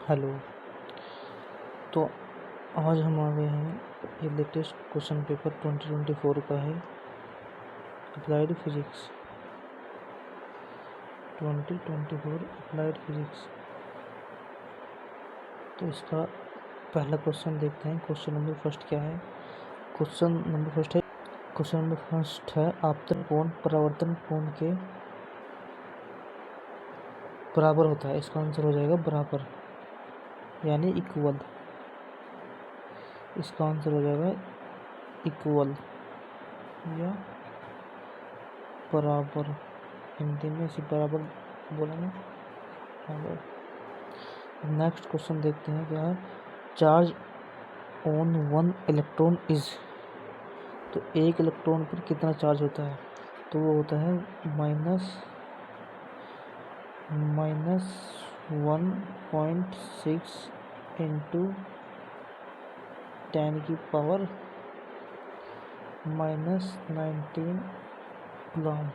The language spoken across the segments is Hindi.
हेलो। तो आज हम आ गए हैं, ये लेटेस्ट क्वेश्चन पेपर 2024 का है, अप्लाइड फिजिक्स 2024 अप्लाइड फिजिक्स। तो इसका पहला क्वेश्चन देखते हैं। क्वेश्चन नंबर फर्स्ट क्या है? क्वेश्चन नंबर फर्स्ट है आपतन कोण परावर्तन कोण के बराबर होता है। इसका आंसर हो जाएगा बराबर, यानी इक्वल। इसका आंसर हो जाएगा इक्वल या बराबर। हिंदी में इसे बराबर बोलेंगे। नेक्स्ट क्वेश्चन देखते हैं क्या है। Charge on one electron is, तो एक इलेक्ट्रॉन पर कितना चार्ज होता है? तो वो होता है -1.6 इंटू 10⁻⁻19 कूलम।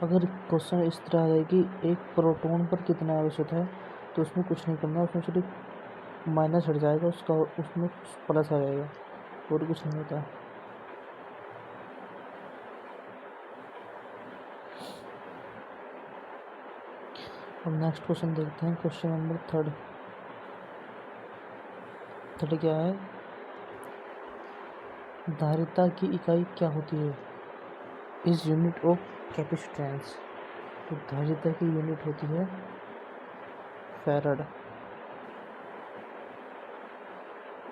अगर क्वेश्चन इस तरह है कि एक प्रोटॉन पर कितना आवेश होता है, तो उसमें कुछ नहीं करना, उसमें सिर्फ माइनस हट जाएगा, उसमें प्लस आ जाएगा और कुछ नहीं होता। अब नेक्स्ट क्वेश्चन देखते हैं। क्वेश्चन नंबर थर्ड क्या है? धारिता की इकाई क्या होती है? Is unit of capacitance. तो धारिता की यूनिट होती है फैराड।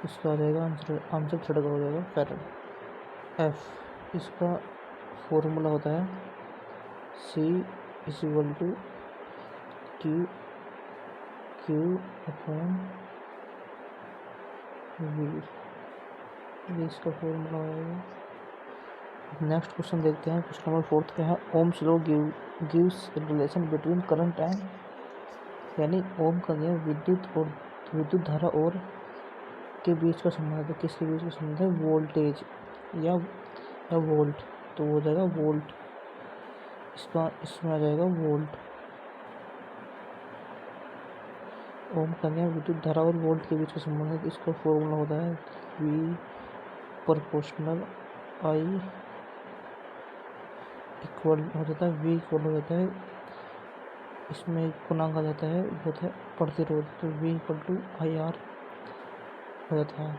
इसका आ जाएगा आंसर थर्ड का हो जाएगा फैराड। एफ इसका फॉर्मूला होता है C = Q/V। ये इसका फॉर्मूला होगा। नेक्स्ट क्वेश्चन देखते हैं। क्वेश्चन नंबर फोर्थ क्या है? Ohm's law gives relation between current and, यानी ओम का नियम विद्युत धारा और के बीच का संबंध है। किसके बीच का संबंध है? वोल्टेज या वोल्ट। तो वो हो जाएगा वोल्ट। इसमें आ जाएगा वोल्ट। ओम का नियम विद्युत धारा और वोल्ट के बीच का संबंध है। इसका फॉर्मूला होता है V प्रोपोर्शनल I इक्वल हो जाता है, V इक्वल हो जाता है, इसमें गुणांक आ जाता है, वो होता है प्रतिरोध। तो V = IR हो जाता है।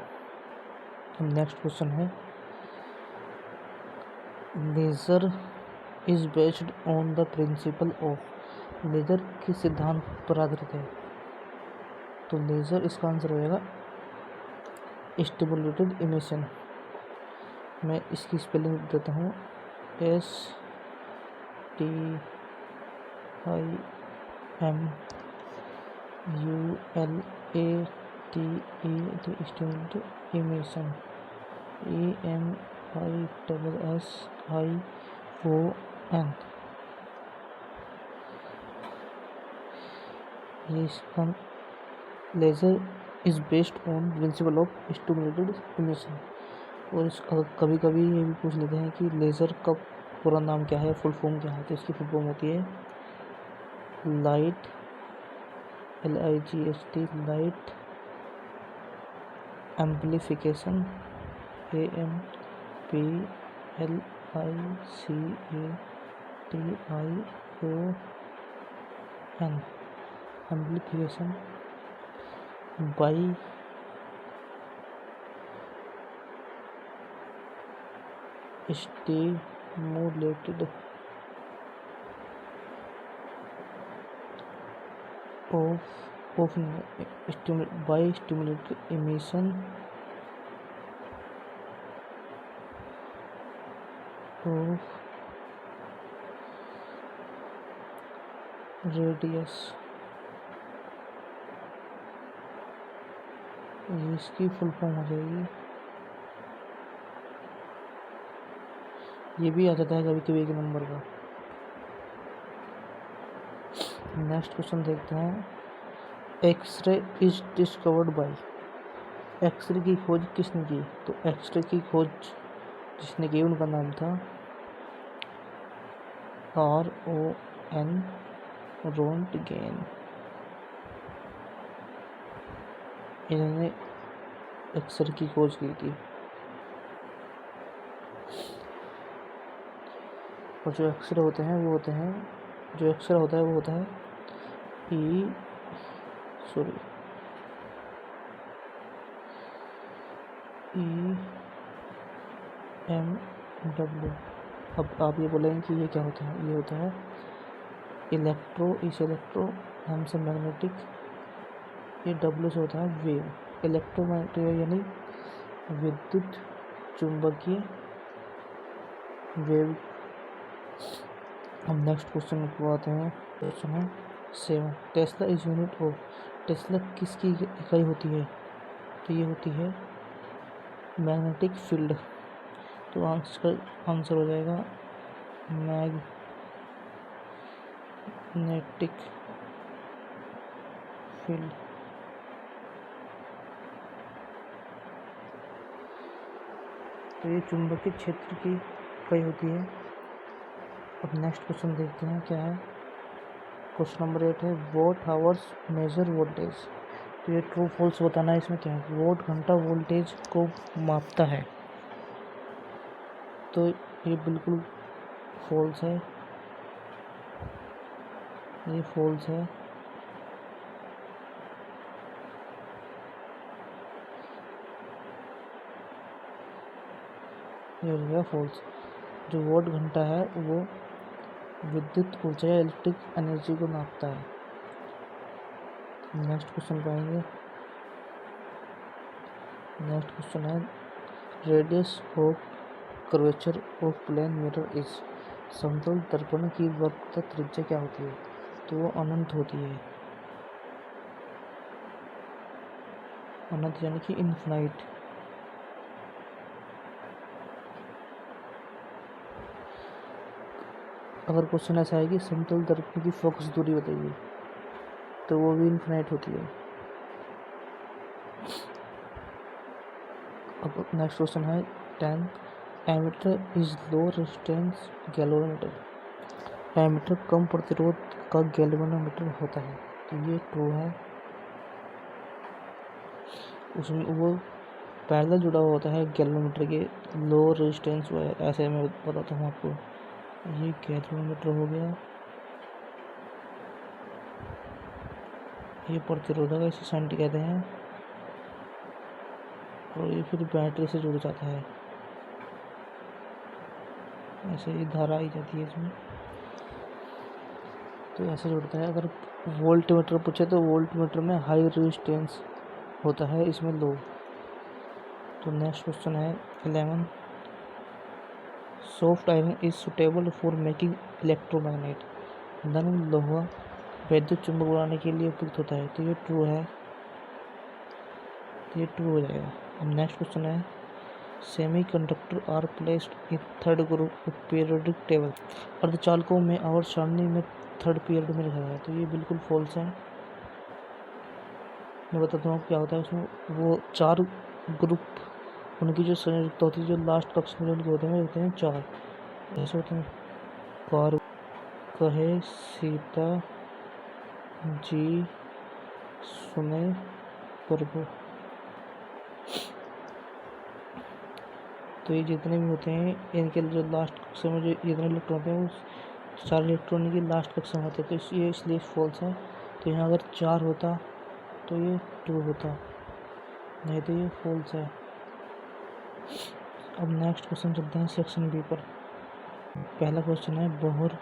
अब नेक्स्ट क्वेश्चन है, laser is based on the principle of. Laser किस सिद्धांत पर आधारित है? तो लेजर, इसका आंसर हो जाएगा स्टिमुलेटेड इमिशन। मैं इसकी स्पेलिंग देता हूँ STIMULATE, तो स्टिमुलेटेड इमिशन EMISSION। ये इसका laser is based on principle of stimulated emission. और इसका कभी कभी ये भी पूछ लेते हैं कि लेज़र का पूरा नाम क्या है, फुल फॉर्म क्या है? तो इसकी फुल फॉर्म होती है light, LIGHT, light amplification, AMPLICATION, amplification by stimulated by stimulated emission of radius। ये इसकी फुल फॉर्म हो जाएगी। ये भी आ जाता है कभी कभी एक नंबर का। नेक्स्ट क्वेश्चन देखते हैं। X-ray is discovered by. X-ray की खोज किसने की? तो एक्सरे की खोज जिसने की उनका नाम था RON रोंटगेन, इन्होंने एक्सरे की खोज की थी। और जो एक्सरे होते हैं वो होते हैं, जो एक्सरे होता है वो होता है ई EMW। अब आप ये बोलेंगे कि ये क्या होता है, ये होता है इलेक्ट्रो, इस इलेक्ट्रो एम से मैग्नेटिक, ये डब्ल्यू से होता है वेव। इलेक्ट्रोमैग्नेटिक यानी विद्युत चुंबकीय वेव। हम नेक्स्ट क्वेश्चन को आते हैं। क्वेश्चन है 7, Tesla is unit of, Tesla किसकी इकाई होती है, तो ये होती है मैग्नेटिक फील्ड। तो आंसर हो जाएगा मैग्नेटिक फील्ड। तो ये चुंबकीय क्षेत्र की इकाई होती है। अब नेक्स्ट क्वेश्चन देखते हैं क्या है। क्वेश्चन नंबर 8 है वॉट आवर्स मेजर वोल्टेज। तो ये ट्रू फॉल्स बताना है। इसमें क्या है, वोट घंटा वोल्टेज को मापता है। तो ये बिल्कुल फॉल्स है, ये फॉल्स है। ये हो गया फॉल्स। जो वोट घंटा है वो विद्युत ऊर्जा या इलेक्ट्रिक एनर्जी को नापता है। नेक्स्ट क्वेश्चन पे आएंगे। नेक्स्ट क्वेश्चन है radius of curvature of plane mirror is. समतल दर्पण की वक्रता त्रिज्या क्या होती है, तो वो अनंत होती है। अनंत यानी कि इनफाइनाइट। अगर क्वेश्चन ऐसा है कि समतल दर्पण की फोकस दूरी बताइए, तो वो भी इनफाइनाइट होती है। अब नेक्स्ट क्वेश्चन है 10, ammeter is low resistance galvanometer. Ammeter कम प्रतिरोध का गैल्वेनोमीटर होता है। तो ये ट्रू है। उसमें वो पैरेलल जुड़ा हुआ होता है गैल्वेनोमीटर के, लो रेजिस्टेंस ऐसे मैं बताता हूँ आपको। ये गैल्वेनोमीटर हो गया, ये प्रतिरोधक इसे शंट कहते हैं, और ये फिर बैटरी से जुड़ जाता है। ऐसे ही धारा आई जाती है इसमें, तो ऐसे जुड़ता है। अगर वोल्ट मीटर पूछे तो वोल्ट मीटर में हाई रेजिस्टेंस होता है, इसमें लो। तो नेक्स्ट क्वेश्चन है 11, soft iron is suitable for making electromagnet. नरम लोहा विद्युत चुंबक बनाने के लिए उपयुक्त होता है। तो ये ट्रू है, तो ये ट्रू हो जाएगा। अब नेक्स्ट क्वेश्चन है semiconductor are placed in third group periodic table. अर्धचालकों में आवर्त सारणी में थर्ड पीरियड में रखा है। तो ये बिल्कुल फॉल्स है। मैं बताता हूँ क्या होता है उसमें। वो 4 ग्रुप, उनकी जो संयुक्त होती है, जो लास्ट कक्ष में उनके होते हैं 4 ऐसे होते हैं। कार कहे सीता जी सुने प्रभु। तो ये जितने भी होते हैं इनके जो लास्ट कक्षा में जो जितने इलेक्ट्रॉन होते हैं वो 4 इलेक्ट्रॉन की लास्ट कक्षा में होते हैं। तो ये इसलिए फॉल्स है। तो यहाँ अगर 4 होता तो ये ट्रू होता, नहीं तो ये फॉल्स है। अब नेक्स्ट क्वेश्चन चलते हैं सेक्शन बी पर। पहला क्वेश्चन है बोहर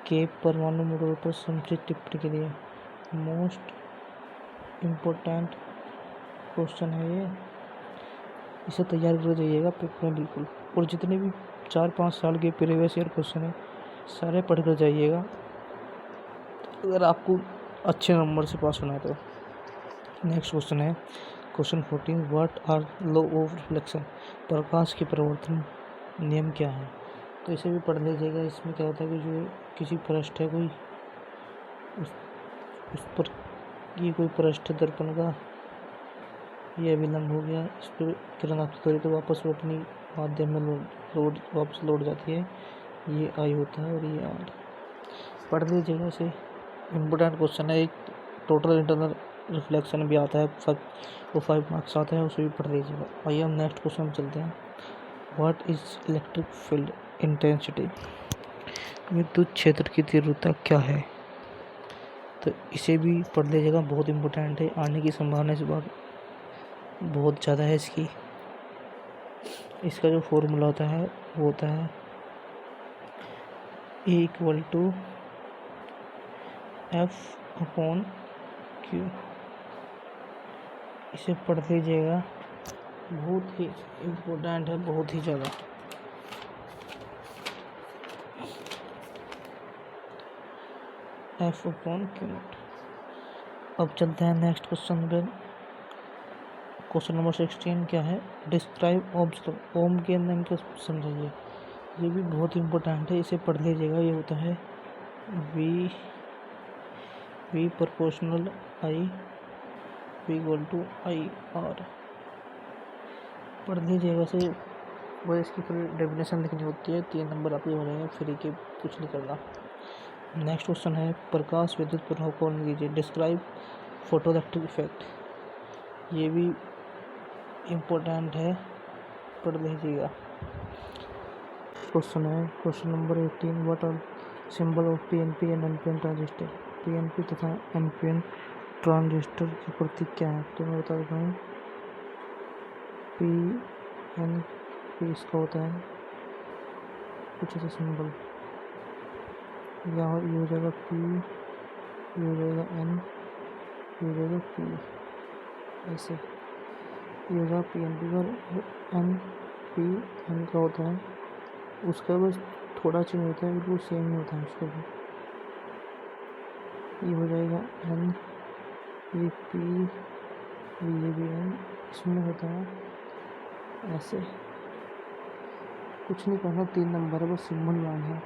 के परमाणु मॉडल पर समुचित टिप्पणी के लिए। मोस्ट इम्पोर्टेंट क्वेश्चन है ये, इसे तैयार कर जाइएगा पेपर में बिल्कुल। और जितने भी 4-5 साल के प्रीवियस ईयर क्वेश्चन है सारे पढ़ कर जाइएगा, अगर आपको अच्छे नंबर से पास होना है तो। नेक्स्ट क्वेश्चन है question 14, what are law of reflection. प्रकाश के परिवर्तन नियम क्या है। तो इसे भी पढ़ लीजिएगा। इसमें क्या होता है कि जो किसी पृष्ठ है कोई, उस पर ये कोई पृष्ठ दर्पण का ये विलम्ब हो गया, इस पर किरण आपकी करी तो वापस वो अपनी माध्यम में वापस लौट जाती है। ये आई होता है और ये आर। पढ़ लीजिएगा इसे। इम्पोर्टेंट क्वेश्चन है। एक टोटल इंटरनल रिफ्लेक्शन भी आता है, वो 5 मार्क्स आता है, उसे भी पढ़ लीजिएगा। आइए हम नेक्स्ट क्वेश्चन चलते हैं। What is electric field intensity? विद्युत क्षेत्र की तीव्रता क्या है? तो इसे भी पढ़ लीजिएगा, बहुत इंपॉर्टेंट है, आने की संभावना इस बार बहुत ज़्यादा है इसकी। इसका जो फॉर्मूला होता है वो होता है E = F/Q। इसे पढ़ लीजिएगा, बहुत ही इम्पोर्टेंट है, बहुत ही ज़्यादा। F/Q। अब चलते हैं नेक्स्ट क्वेश्चन पे। क्वेश्चन नंबर 16 क्या है? Describe Ohm's law. ओम के नियम को समझाइए। ये भी बहुत इम्पोर्टेंट है, इसे पढ़ लीजिएगा। ये होता है V proportional I V = IR। पढ़ लीजिएगा इसे, वो इसकी फिर डेफिनेशन लिखनी होती है। 3 नंबर आपके हो जाएंगे फ्री के, कुछ नहीं करना। नेक्स्ट क्वेश्चन है प्रकाश विद्युत प्रभाव को वर्णन कीजिए। Describe photoelectric effect. ये भी इम्पोर्टेंट है, पढ़ लीजिएगा। क्वेश्चन है question number 18। What are symbol of PNP and NPN transistor? PNP तथा NPN ट्रांजिस्टर की प्रतीक क्या है? तो मैं बता देता हूँ। PNP इसका होता है कुछ ऐसा सिंबल, यहाँ ये हो जाएगा P, ये हो जाएगा N, ये हो जाएगा P, ऐसे ये हो जाएगा PNP का। NPN का होता है, उसका बस थोड़ा चेंज होता है, बिल्कुल सेम ही होता है उसका भी। ये हो जाएगा N, ये P, ये भी N, इसमें होता है ऐसे। कुछ नहीं करना, 3 नंबर है, बस सिंबल मान है।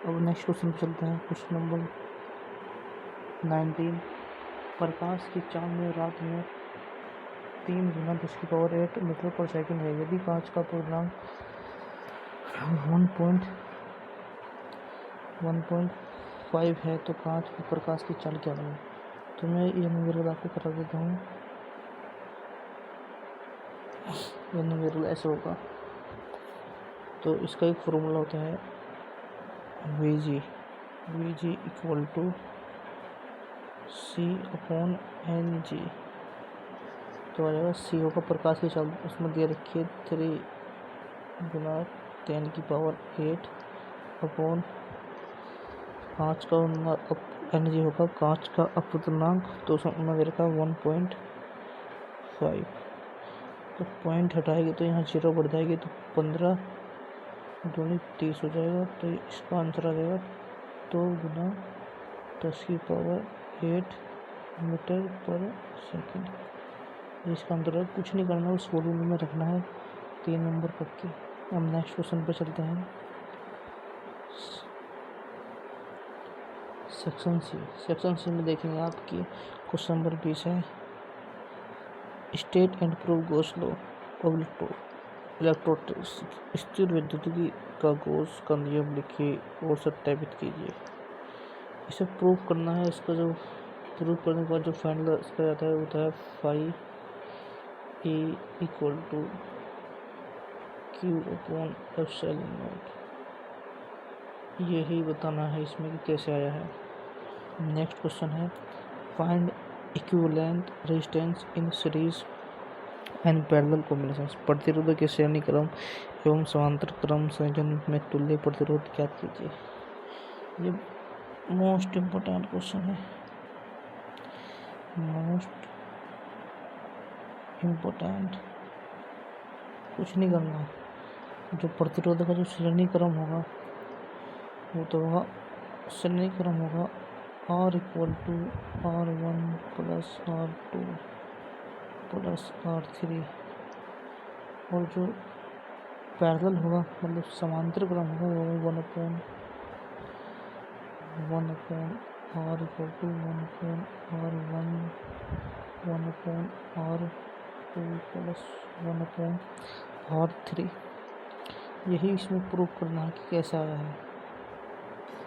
अब नेक्स्ट क्वेश्चन पे चलते हैं। Question number 19। प्रकाश की चांदनी रात में 3 × 10⁸ मीटर पर सेकंड है। यदि कांच का पूर्णांक 1.5 है तो कांच की प्रकाश की चाल क्या होगी? तो मैं ये नंबर आपको करा देता हूँ। ये नंबर ऐसे होगा। तो इसका एक फॉर्मूला होता है VG = C/NG। तो आ जाएगा C होगा प्रकाश की चाल, उसमें दे रखी है 3 × 10⁸ अपॉन कांच का NG होगा कांच का अपवर्तनांक, तो उसमें दे रखा 1.5। तो पॉइंट हटाएगी तो यहाँ 0 बढ़ जाएगी, तो 15 दूनी 30 हो जाएगा। तो इसका आंसर आ जाएगा 2 × 10⁸ मीटर पर सेकंड। इसका आंसर है, कुछ नहीं करना, उस फॉर्मूले में रखना है, 3 नंबर पक्के। हम नेक्स्ट क्वेश्चन पर चलते हैं। सेक्शन सी में देखेंगे आपकी क्वेश्चन नंबर 20 है। State and prove Gauss law of electrostatics. स्थिर विद्युतिकी का गॉस का नियम लिखिए और सत्यापित कीजिए। इसे प्रूव करना है। इसका जो प्रूव करने के बाद जो फाइनल इसका जाता है होता है phi E = Q/ε0। यही बताना है इसमें कि कैसे आया है। नेक्स्ट क्वेश्चन है find equivalent resistance in series and parallel combinations. प्रतिरोध के श्रेणी क्रम एवं समांतर क्रम संयोजन में तुल्य प्रतिरोध ज्ञात कीजिए। ये मोस्ट इम्पोर्टेंट क्वेश्चन है, मोस्ट इम्पोर्टेंट। कुछ नहीं करना, जो प्रतिरोध का जो श्रेणी क्रम होगा वो तो होगा, श्रेणी क्रम होगा R = R1 + R2 + R3। और जो पैरेलल होगा मतलब समांतर क्रम होगा वो 1/R = 1/R1 1/R2 + 1/R3। यही इसमें प्रूव करना है कि कैसा आया है।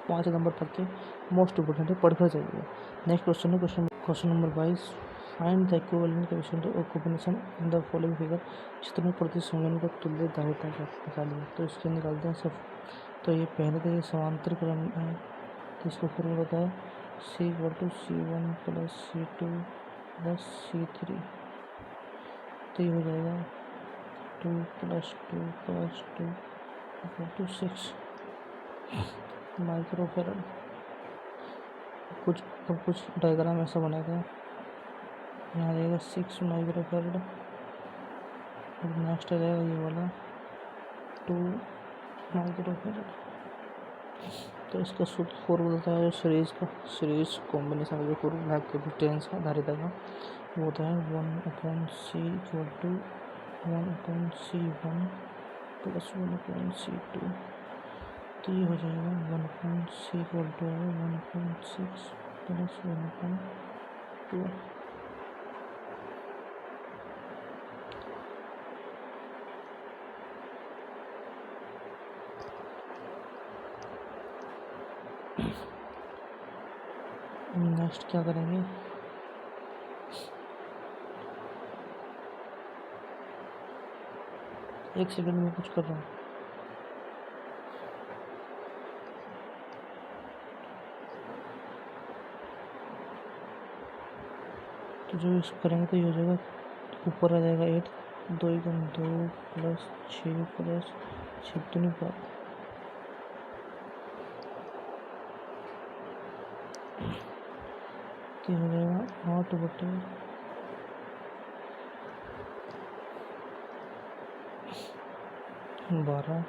5 नंबर पक्के। मोस्ट इम्पोर्टेंट है, पढ़कर जाइए। नेक्स्ट क्वेश्चन है question number 22, find the equivalent coefficient of combination in the following figure. चित्र में प्रति संयोजन का तुल्य धारिता निकालिए। तो इसके निकालते हैं सब। तो ये पहले तो ये समांतर क्रम है, तो इसका फॉर्मूला होता है C=C1 + C2 + C3। तो ये हो जाएगा 2 + 2 + 2 = 6 माइक्रोफैरड। कुछ डायग्राम ऐसा बनेगा, यहाँ आ जाएगा 6 माइक्रोफैरड, और नेक्स्ट आ जाएगा ये वाला 2 माइक्रोफैरड। तो इसका सूत्र फॉर्मूला होता है सीरीज कॉम्बिनेशन का जो फॉर्मूला है कैपेसिटेंस का धारिता का, वो होता है 1/C = 1/C1 + 1/C2। तो ये हो जाएगा 1/C = 1/6 + 1/2। नेक्स्ट क्या करेंगे, एक सेकंड में कुछ कर रहा हूँ। तो जो इसको करेंगे तो ये हो जाएगा, ऊपर आ जाएगा 8, 2 × 2 + 6 + 6 × 5। तो हो जाएगा 8/12।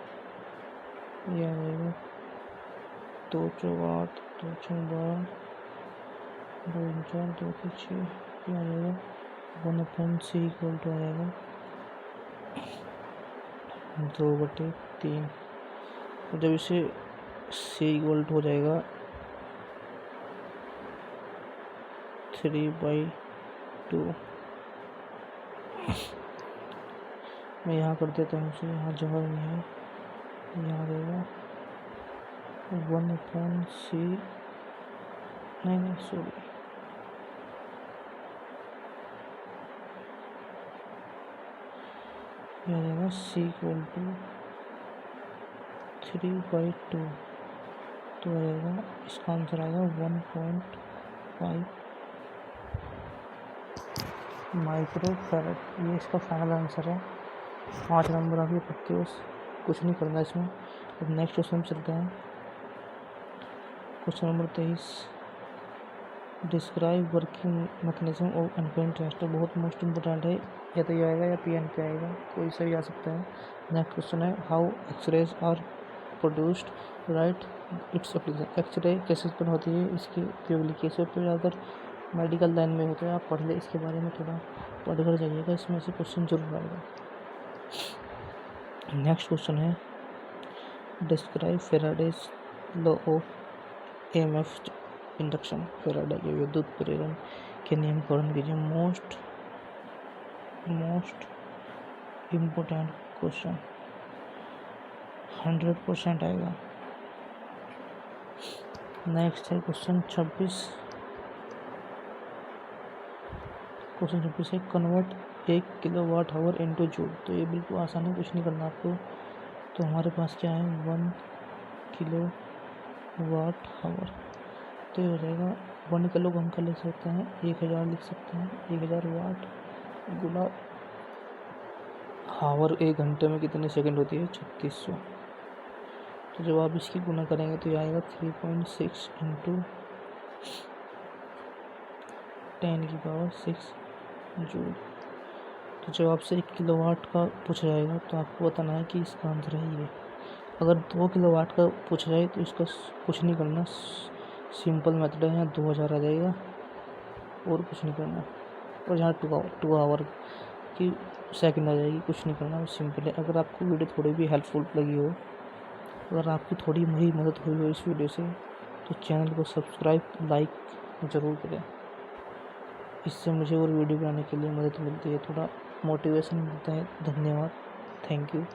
ये आ जाएगा 2 × 8, 2 × 12, 2 × 4, 2 × 6। ये आ जाएगा 1/C = आ जाएगा 2/3। जब इसे C = हो जाएगा 3/2। मैं यहाँ कर देता हूँ उसे, यहाँ जगह नहीं है, यहाँ रहेगा 1/C, नहीं सॉरी, यह आ जाएगा C = 3/2। तो आ जाएगा, इसका आंसर आएगा 1.5 माइक्रोफैरड। ये इसका फाइनल आंसर है। 5 नंबर आप ये पढ़ते हो, कुछ नहीं करना इसमें। अब नेक्स्ट क्वेश्चन चलते हैं। Question number 23, describe working mechanism of NPN transistor. बहुत मोस्ट इम्पोर्टेंट है, या तो ये आएगा या पीएनपी आएगा, कोई सा भी आ सकता है। नेक्स्ट क्वेश्चन है, how X-rays are produced, right its application. X-ray कैसे उत्पन्न होती है, इसकी उपयोग लिखिए। इस पर ज़्यादातर मेडिकल लाइन में होते हैं, आप पढ़ ले इसके बारे में, थोड़ा पढ़ कर जाइएगा, इसमें से क्वेश्चन जरूर आएगा। नेक्स्ट क्वेश्चन है, describe Faraday's law of EMF induction. Faraday के विद्युत प्रेरण के नियम का वर्णन कीजिए। मोस्ट इम्पोर्टेंट क्वेश्चन, 100% आएगा। नेक्स्ट है क्वेश्चन 26। क्वेश्चन 26 है, कन्वर्ट 1 kWh इनटू जूल। तो ये बिल्कुल आसान है, कुछ नहीं करना आपको। तो हमारे पास क्या है, 1 kWh। तो ये हो जाएगा 1 किलो को हम कर लिख सकते हैं 1000 लिख सकते हैं, 1000 वाट गुना हावर 1 घंटे में कितने सेकंड होती है, 3600। तो जब आप इसकी गुना करेंगे तो ये आएगा 3.6 × 10⁶ जूल। तो जब आपसे 1 किलोवाट का पूछा जाएगा तो आपको बताना है कि इसका आंसर है ये। अगर 2 किलोवाट का पूछा जाए तो इसका कुछ नहीं करना, सिंपल मेथड है, यहाँ 2000 आ जाएगा और कुछ नहीं करना। और यहाँ 2 आवर की सेकंड आ जाएगी, कुछ नहीं करना, सिंपल है। अगर आपको वीडियो थोड़ी भी हेल्पफुल लगी हो, अगर आपकी थोड़ी मेरी मदद हुई हो इस वीडियो से, तो चैनल को सब्सक्राइब लाइक ज़रूर करें। इससे मुझे और वीडियो बनाने के लिए मदद मिलती है, थोड़ा मोटिवेशन मिलता है। धन्यवाद, थैंक यू।